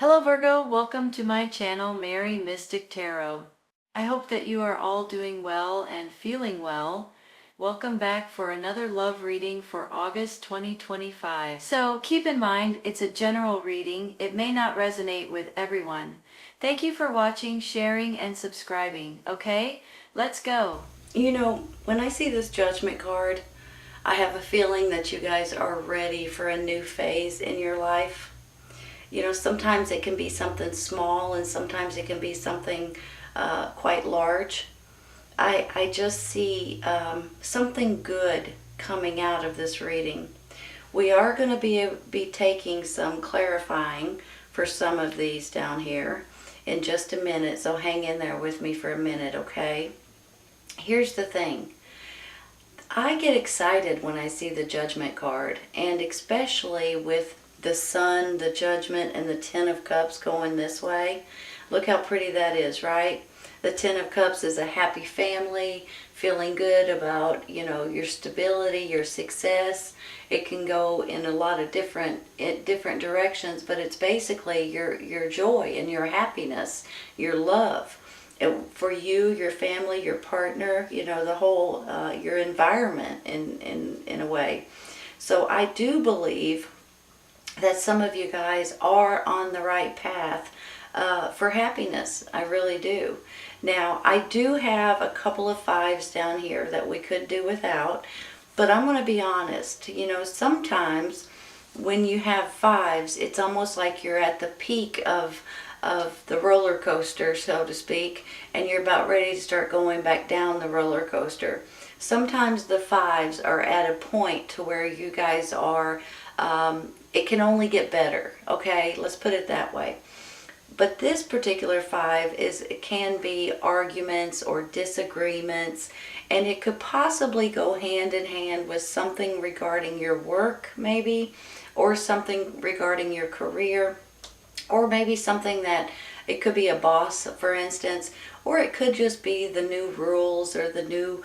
Hello Virgo, welcome to my channel, Mary Mystic Tarot. I hope that you are all doing well and feeling well. Welcome back for another love reading for August 2025. So keep in mind, it's a general reading. It may not resonate with everyone. Thank you for watching, sharing, and subscribing. Okay, let's go. You know, when I see this Judgment card, I have a feeling that you guys are ready for a new phase in your life. You know, sometimes it can be something small and sometimes it can be something quite large. I just see something good coming out of this reading. We are going to be taking some clarifying for some of these down here in just a minute, so hang in there with me for a minute, okay? Here's the thing. I get excited when I see the Judgment card, and especially with the Sun, the Judgment, and the Ten of Cups going this way. Look how pretty that is, right? The Ten of Cups is a happy family, feeling good about, you know, your stability, your success. It can go in a lot of different directions, but it's basically your joy and your happiness, your love. For you, your family, your partner, you know, the whole, your environment in a way. So I do believe that some of you guys are on the right path for happiness. I really do. Now, I do have a couple of fives down here that we could do without, but I'm going to be honest. You know, sometimes when you have fives, it's almost like you're at the peak of the roller coaster, so to speak, and you're about ready to start going back down the roller coaster. Sometimes the fives are at a point to where you guys are, it can only get better, okay? Let's put it that way. But this particular five it can be arguments or disagreements, and it could possibly go hand in hand with something regarding your work, maybe, or something regarding your career, or maybe something that it could be a boss, for instance, or it could just be the new rules or the new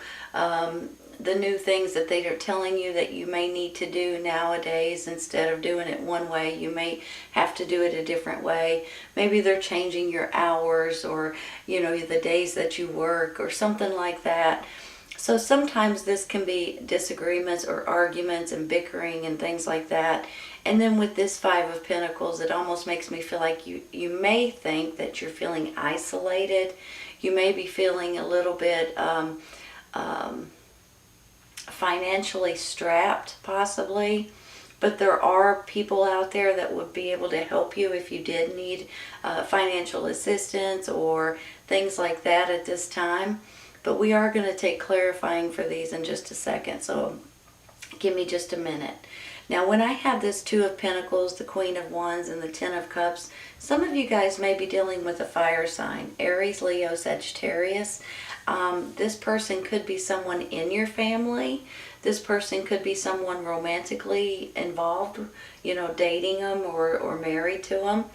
things that they are telling you that you may need to do nowadays. Instead of doing it one way, you may have to do it a different way. Maybe they're changing your hours, or, you know, the days that you work, or something like that. So sometimes this can be disagreements or arguments and bickering and things like that. And then with this Five of Pentacles, it almost makes me feel like you may think that you're feeling isolated. You may be feeling a little bit financially strapped, possibly. But there are people out there that would be able to help you if you did need financial assistance or things like that at this time. But we are going to take clarifying for these in just a second, so give me just a minute. Now, when I have this Two of Pentacles, the Queen of Wands, and the Ten of Cups, some of you guys may be dealing with a fire sign, Aries, Leo, Sagittarius. This person could be someone in your family. This person could be someone romantically involved, you know, dating them or married to them.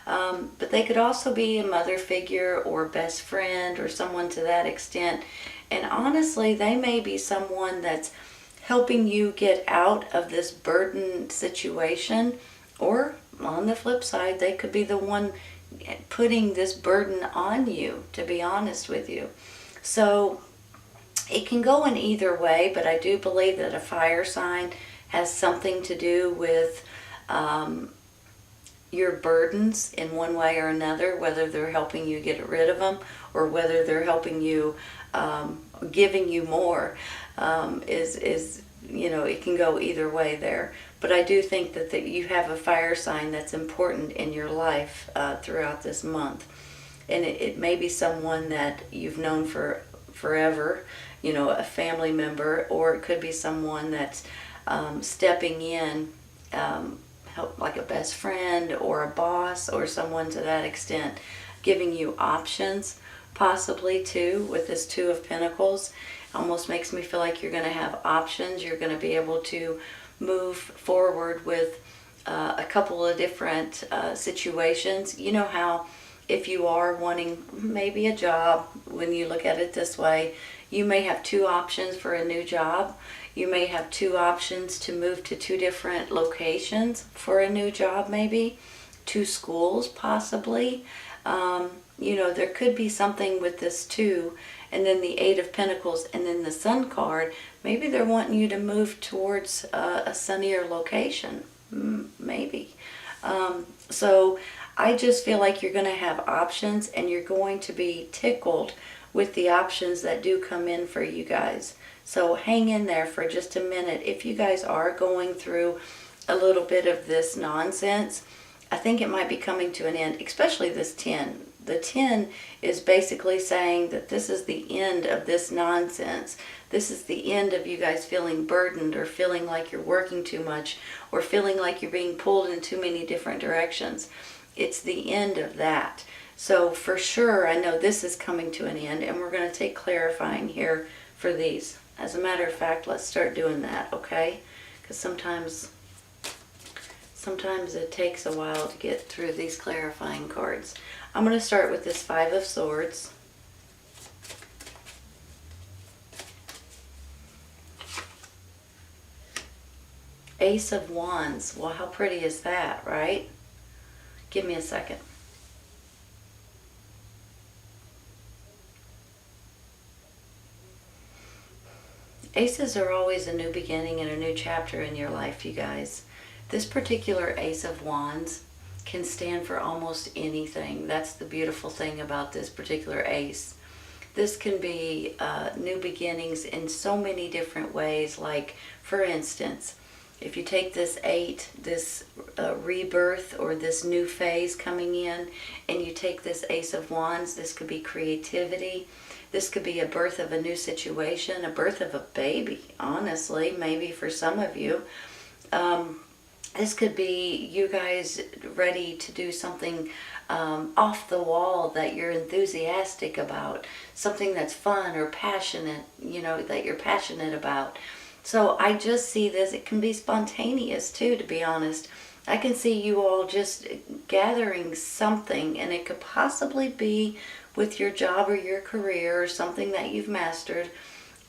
But they could also be a mother figure or best friend or someone to that extent. And honestly, they may be someone that's helping you get out of this burden situation. Or on the flip side, they could be the one putting this burden on you, to be honest with you. So it can go in either way, but I do believe that a fire sign has something to do with your burdens in one way or another, whether they're helping you get rid of them or whether they're helping you, giving you more, you know, it can go either way there. But I do think that you have a fire sign that's important in your life throughout this month. And it may be someone that you've known for forever, you know, a family member, or it could be someone that's stepping in, like a best friend or a boss or someone to that extent, giving you options, possibly too, with this Two of Pentacles. Almost makes me feel like you're going to have options. You're going to be able to move forward with a couple of different situations. You know how if you are wanting maybe a job, when you look at it this way, you may have two options for a new job. You may have two options to move to two different locations for a new job, maybe. to schools possibly. You know, there could be something with this too. And then the Eight of Pentacles and then the Sun card. Maybe they're wanting you to move towards a sunnier location. Maybe. So I just feel like you're going to have options, and you're going to be tickled with the options that do come in for you guys. So hang in there for just a minute. If you guys are going through a little bit of this nonsense, I think it might be coming to an end, especially this 10. The 10 is basically saying that this is the end of this nonsense. This is the end of you guys feeling burdened, or feeling like you're working too much, or feeling like you're being pulled in too many different directions. It's the end of that. So for sure, I know this is coming to an end, and we're going to take clarifying here for these. As a matter of fact, let's start doing that, okay? Because sometimes it takes a while to get through these clarifying cards. I'm going to start with this Five of Swords. Ace of Wands. Well, how pretty is that, right? Give me a second. Aces are always a new beginning and a new chapter in your life, you guys. This particular Ace of Wands can stand for almost anything. That's the beautiful thing about this particular ace. This can be new beginnings in so many different ways. Like, for instance, if you take this 8, this rebirth or this new phase coming in, and you take this Ace of Wands, this could be creativity. This could be a birth of a new situation, a birth of a baby, honestly, maybe for some of you. This could be you guys ready to do something off the wall that you're enthusiastic about, something that's fun or passionate, you know, that you're passionate about. So I just see this, it can be spontaneous too, to be honest. I can see you all just gathering something, and it could possibly be with your job or your career, or something that you've mastered,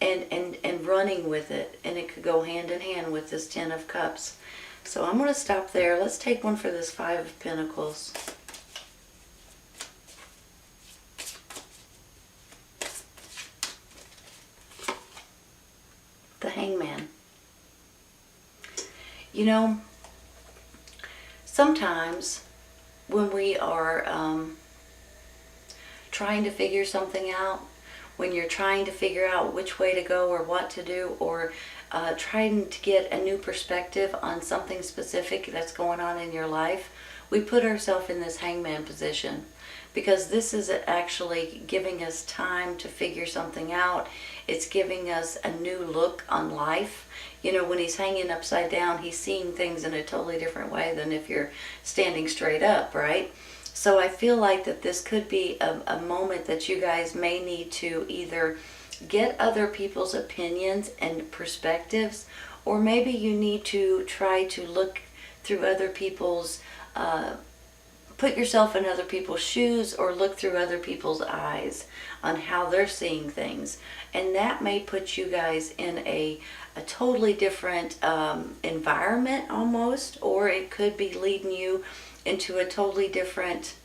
and running with it. And it could go hand in hand with this 10 of Cups. So I'm going to stop there. Let's take one for this Five of Pentacles. The Hangman. You know, sometimes when we are trying to figure something out, when you're trying to figure out which way to go or what to do, or trying to get a new perspective on something specific that's going on in your life, we put ourselves in this hangman position, because this is actually giving us time to figure something out. It's giving us a new look on life. You know, when he's hanging upside down, he's seeing things in a totally different way than if you're standing straight up, right? So I feel like that this could be a moment that you guys may need to either get other people's opinions and perspectives, or maybe you need to try to look through other people's, put yourself in other people's shoes, or look through other people's eyes on how they're seeing things. And that may put you guys in a totally different environment almost, or it could be leading you into a totally different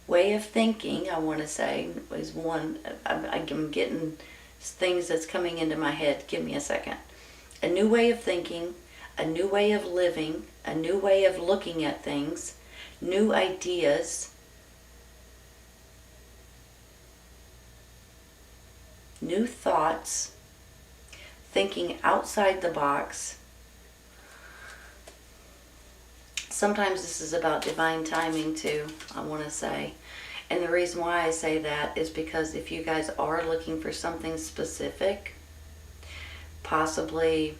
way of thinking, I want to say, is one. I'm getting things that's coming into my head. Give me a second. A new way of thinking, a new way of living, a new way of looking at things, new ideas, new thoughts, thinking outside the box. Sometimes this is about divine timing too, I want to say. And the reason why I say that is because if you guys are looking for something specific, possibly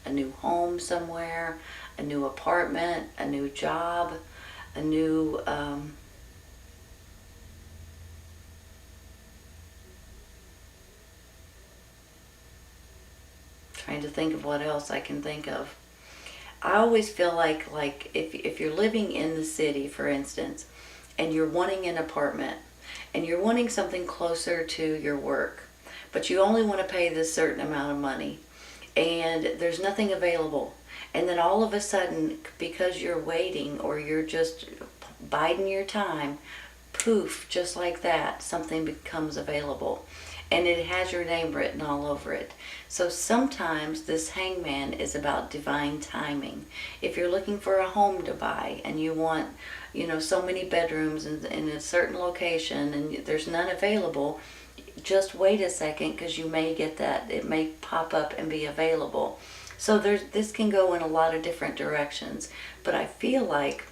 a new home somewhere, a new apartment, a new job, a new trying to think of what else I can think of. I always feel like if you're living in the city, for instance, and you're wanting an apartment, and you're wanting something closer to your work, but you only want to pay this certain amount of money, and there's nothing available, And then all of a sudden, because you're waiting or you're just biding your time, poof, just like that, something becomes available. And it has your name written all over it. So sometimes this hangman is about divine timing. If you're looking for a home to buy and you want, so many bedrooms in a certain location and there's none available, just wait a second, because you may get that. It may pop up and be available. So this can go in a lot of different directions. But I feel like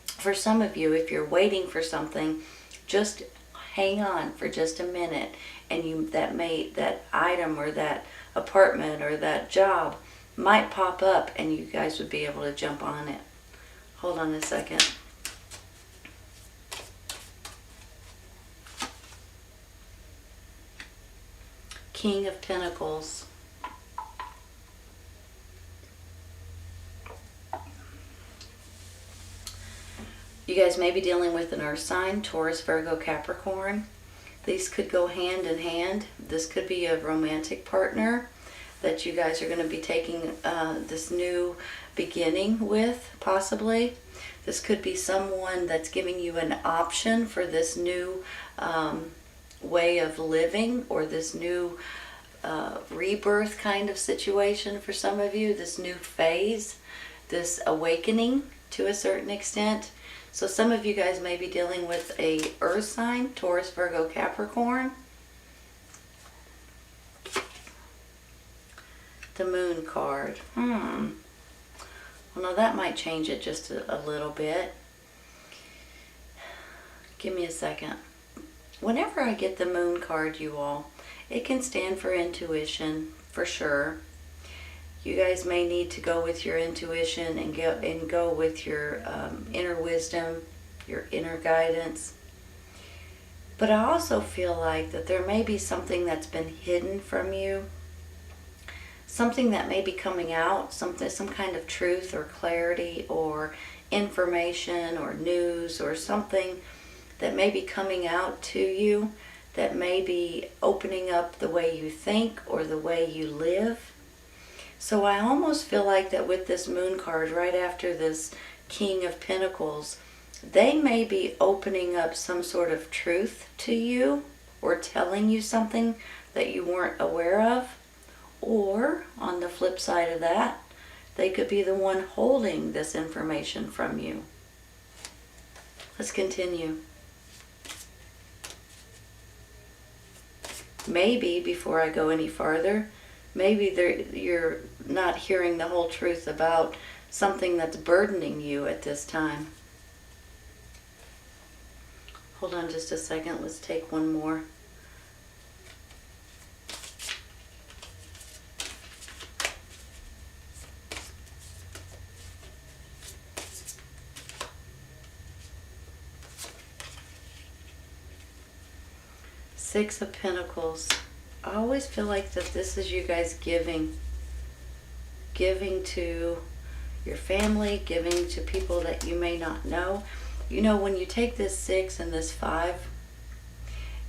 for some of you, if you're waiting for something, just hang on for just a minute, and that item or that apartment or that job might pop up and you guys would be able to jump on it. Hold on a second. King of Pentacles. You guys may be dealing with an earth sign, Taurus, Virgo, Capricorn. These could go hand in hand. This could be a romantic partner that you guys are going to be taking this new beginning with, possibly. This could be someone that's giving you an option for this new way of living, or this new rebirth kind of situation for some of you, this new phase, this awakening to a certain extent. So some of you guys may be dealing with a earth sign, Taurus, Virgo, Capricorn. The Moon card. Well, now that might change it just a little bit. Give me a second. Whenever I get the Moon card, you all, it can stand for intuition, for sure. You guys may need to go with your intuition and go with your inner wisdom, your inner guidance. But I also feel like that there may be something that's been hidden from you, something that may be coming out, some kind of truth or clarity or information or news or something that may be coming out to you, that may be opening up the way you think or the way you live. So I almost feel like that with this Moon card, right after this King of Pentacles, they may be opening up some sort of truth to you or telling you something that you weren't aware of. Or, on the flip side of that, they could be the one holding this information from you. Let's continue. Maybe, before I go any farther, maybe you're not hearing the whole truth about something that's burdening you at this time. Hold on just a second. Let's take one more. Six of Pentacles. I always feel like that this is you guys giving to your family, giving to people that you may not know. You know, when you take this 6 and this 5,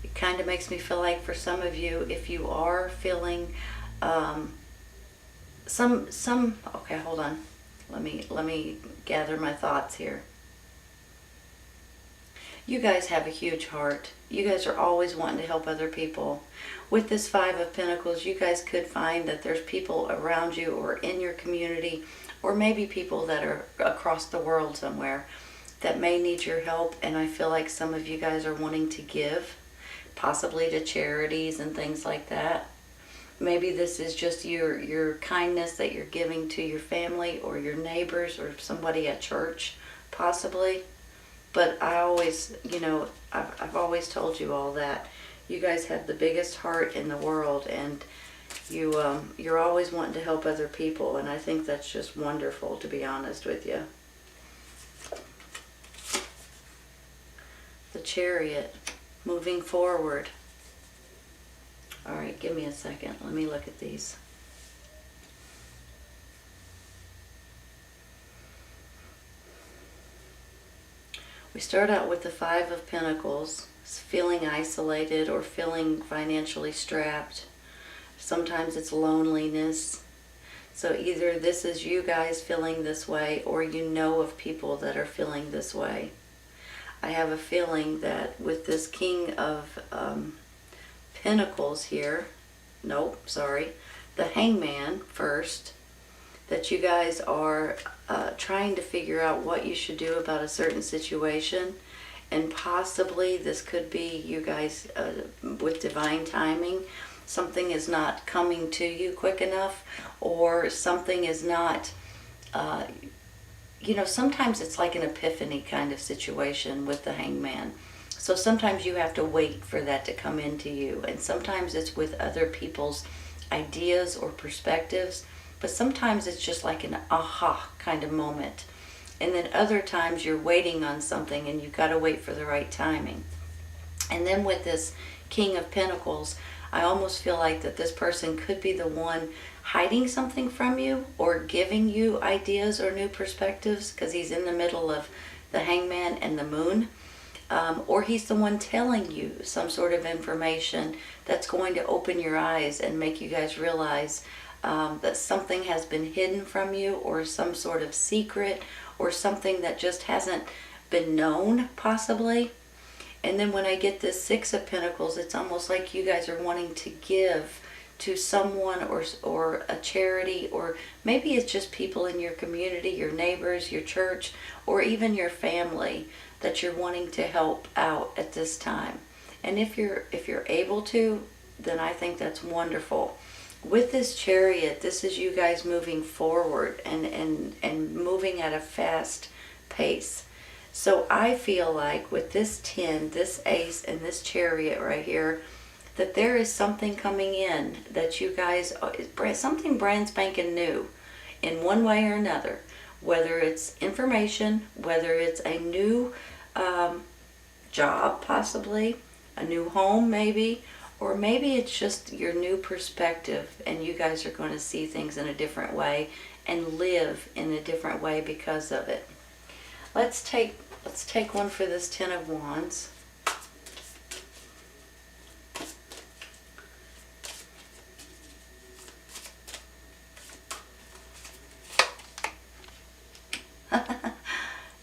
it kind of makes me feel like for some of you, if you are feeling okay, hold on. Let me gather my thoughts here. You guys have a huge heart. You guys are always wanting to help other people. With this 5 of Pentacles, you guys could find that there's people around you or in your community, or maybe people that are across the world somewhere that may need your help. And I feel like some of you guys are wanting to give, possibly to charities and things like that. Maybe this is just your kindness that you're giving to your family or your neighbors or somebody at church, possibly. But I always, I've always told you all that. You guys have the biggest heart in the world, and you're always wanting to help other people, and I think that's just wonderful, to be honest with you. The Chariot, moving forward. All right, give me a second. Let me look at these. We start out with the 5 of Pentacles, feeling isolated or feeling financially strapped. Sometimes it's loneliness. So either this is you guys feeling this way, or you know of people that are feeling this way. I have a feeling that with this King of Pentacles here, nope, sorry, the Hangman first, that you guys are trying to figure out what you should do about a certain situation. And possibly this could be you guys with divine timing. Something is not coming to you quick enough, or something is not, sometimes it's like an epiphany kind of situation with the Hangman. So sometimes you have to wait for that to come into you. And sometimes it's with other people's ideas or perspectives. But sometimes it's just like an aha kind of moment. And then other times you're waiting on something and you've got to wait for the right timing. And then with this King of Pentacles, I almost feel like that this person could be the one hiding something from you or giving you ideas or new perspectives, because he's in the middle of the Hangman and the Moon. Or he's the one telling you some sort of information that's going to open your eyes and make you guys realize that something has been hidden from you, or some sort of secret, or something that just hasn't been known, possibly. And then when I get this Six of Pentacles, it's almost like you guys are wanting to give to someone, or a charity, or maybe it's just people in your community, your neighbors, your church, or even your family that you're wanting to help out at this time. And if you're able to, then I think that's wonderful. With this Chariot, this is you guys moving forward and moving at a fast pace. So I feel like with this 10, this Ace, and this Chariot right here, that there is something coming in that you guys, something brand spanking new in one way or another. Whether it's information, whether it's a new job, possibly, a new home maybe, or maybe it's just your new perspective and you guys are going to see things in a different way and live in a different way because of it. Let's take one for this Ten of Wands.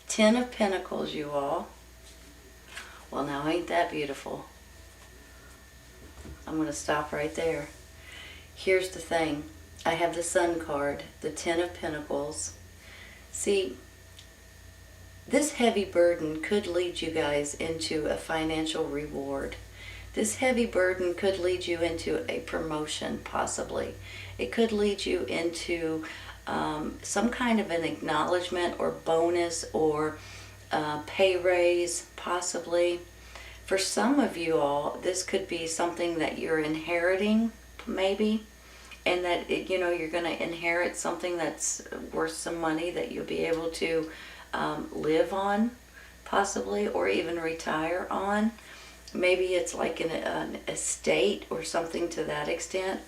Ten of Pentacles, you all. Well, now ain't that beautiful? I'm going to stop right there. Here's the thing. I have the Sun card, the Ten of Pentacles. See, this heavy burden could lead you guys into a financial reward. This heavy burden could lead you into a promotion, possibly. It could lead you into some kind of an acknowledgement or bonus or pay raise, possibly. For some of you all, this could be something that you're inheriting, maybe, and that you're going to inherit something that's worth some money that you'll be able to live on, possibly, or even retire on. Maybe it's like an estate or something to that extent.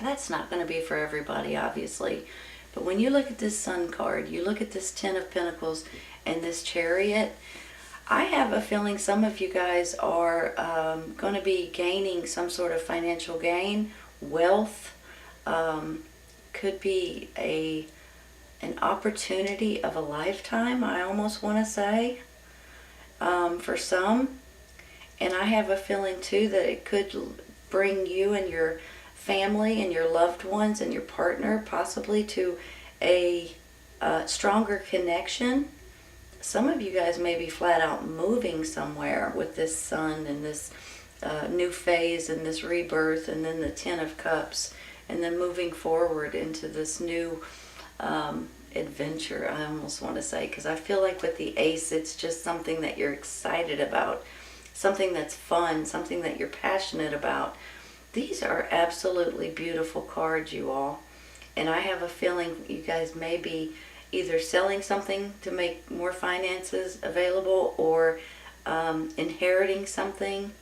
That's not going to be for everybody, obviously. But when you look at this Sun card, you look at this Ten of Pentacles and this Chariot, I have a feeling some of you guys are going to be gaining some sort of financial gain, wealth, could be an opportunity of a lifetime, I almost want to say, for some. And I have a feeling too that it could bring you and your family and your loved ones and your partner possibly to a stronger connection. Some of you guys may be flat out moving somewhere with this Sun and this new phase and this rebirth, and then the Ten of Cups, and then moving forward into this new adventure, I almost want to say, because I feel like with the Ace, it's just something that you're excited about, something that's fun, something that you're passionate about. These are absolutely beautiful cards, you all. And I have a feeling you guys may be either selling something to make more finances available, or inheriting something,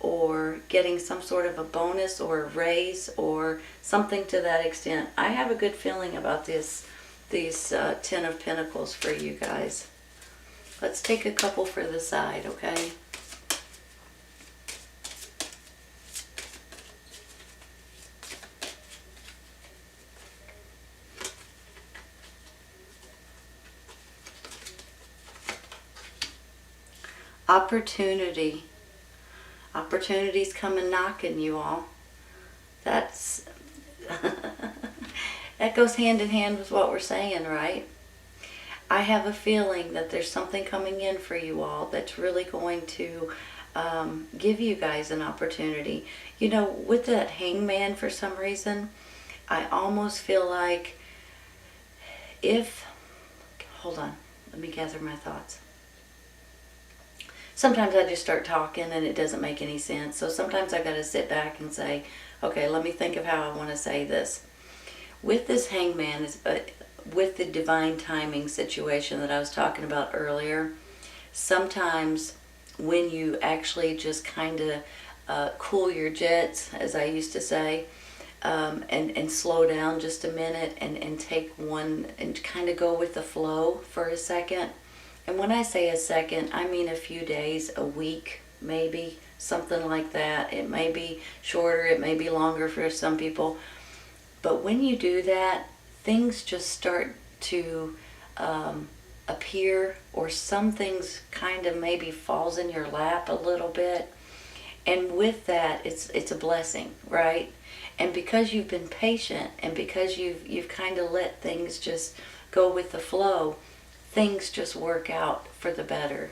or getting some sort of a bonus or a raise or something to that extent. I have a good feeling about these Ten of Pentacles for you guys. Let's take a couple for the side, okay? Opportunity. Opportunities coming knocking, you all. That's that goes hand in hand with what we're saying, right? I have a feeling that there's something coming in for you all that's really going to give you guys an opportunity. You know, with that hangman, for some reason, I almost feel like hold on, let me gather my thoughts. Sometimes I just start talking and it doesn't make any sense. So sometimes I got to sit back and say, okay, let me think of how I want to say this. With this hangman, with the divine timing situation that I was talking about earlier, sometimes when you actually just kind of cool your jets, as I used to say, and slow down just a minute and take one and kind of go with the flow for a second. And when I say a second, I mean a few days, a week, maybe, something like that. It may be shorter, it may be longer for some people. But when you do that, things just start to appear, or some things kind of maybe falls in your lap a little bit. And with that, it's a blessing, right? And because you've been patient, and because you've kind of let things just go with the flow, things just work out for the better.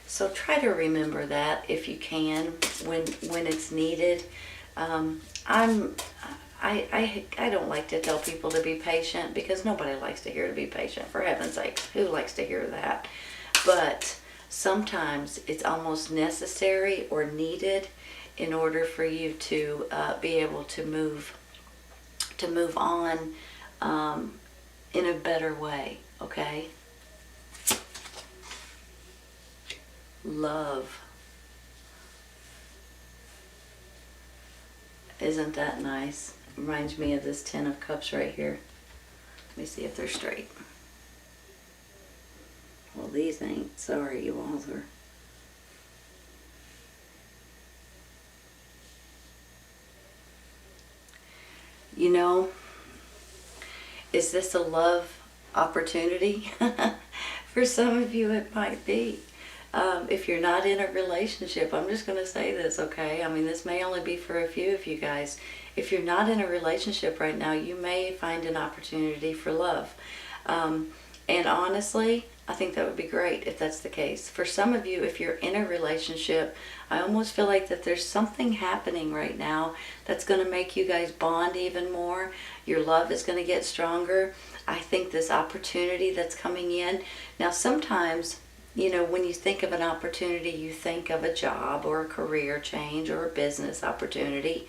So try to remember that if you can, when it's needed. I don't like to tell people to be patient, because nobody likes to hear to be patient. For heaven's sake, who likes to hear that? But sometimes it's almost necessary or needed in order for you to be able to move on in a better way. Okay. Love. Isn't that nice? Reminds me of this 10 of Cups right here. Let me see if they're straight. Well, these ain't. Sorry, you all are. You know, is this a love opportunity? For some of you, it might be. If you're not in a relationship, I'm just going to say this, okay? I mean, this may only be for a few of you guys. If you're not in a relationship right now, you may find an opportunity for love. And honestly, I think that would be great if that's the case. For some of you, if you're in a relationship, I almost feel like that there's something happening right now that's going to make you guys bond even more. Your love is going to get stronger. I think this opportunity that's coming in. Now, sometimes, you know, when you think of an opportunity, you think of a job or a career change or a business opportunity.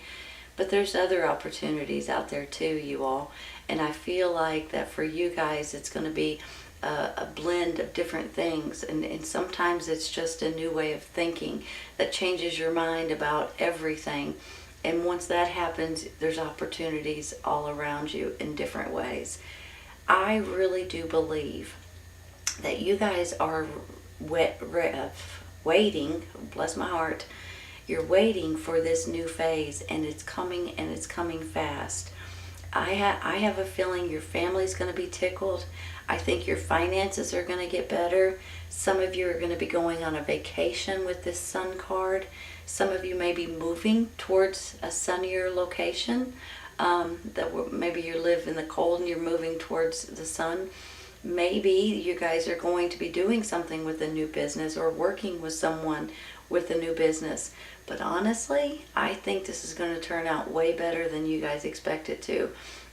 But there's other opportunities out there too, you all. And I feel like that for you guys, it's going to be a blend of different things. And sometimes it's just a new way of thinking that changes your mind about everything. And once that happens, there's opportunities all around you in different ways. I really do believe that you guys are waiting, bless my heart, you're waiting for this new phase, and it's coming, and it's coming fast. I have a feeling your family's going to be tickled. I think your finances are going to get better. Some of you are going to be going on a vacation with this sun card. Some of you may be moving towards a sunnier location. Maybe you live in the cold and you're moving towards the sun. Maybe you guys are going to be doing something with a new business or working with someone with a new business. But honestly, I think this is going to turn out way better than you guys expect it to.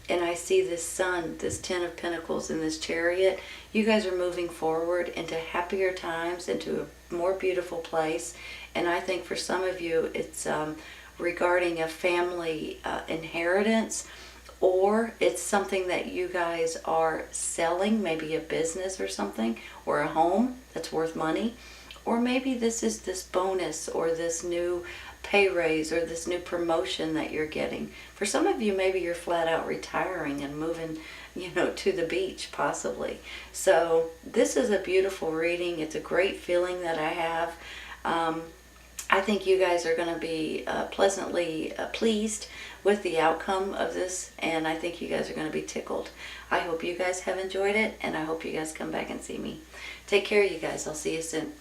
And I see this sun, this 10 of Pentacles, and this Chariot. You guys are moving forward into happier times, into a more beautiful place. And I think for some of you, it's regarding a family inheritance, or it's something that you guys are selling, maybe a business or something, or a home that's worth money. Or maybe this is this bonus or this new pay raise or this new promotion that you're getting. For some of you, maybe you're flat out retiring and moving, to the beach possibly. So this is a beautiful reading. It's a great feeling that I have. I think you guys are going to be pleasantly pleased with the outcome of this, and I think you guys are going to be tickled. I hope you guys have enjoyed it, and I hope you guys come back and see me. Take care, you guys. I'll see you soon.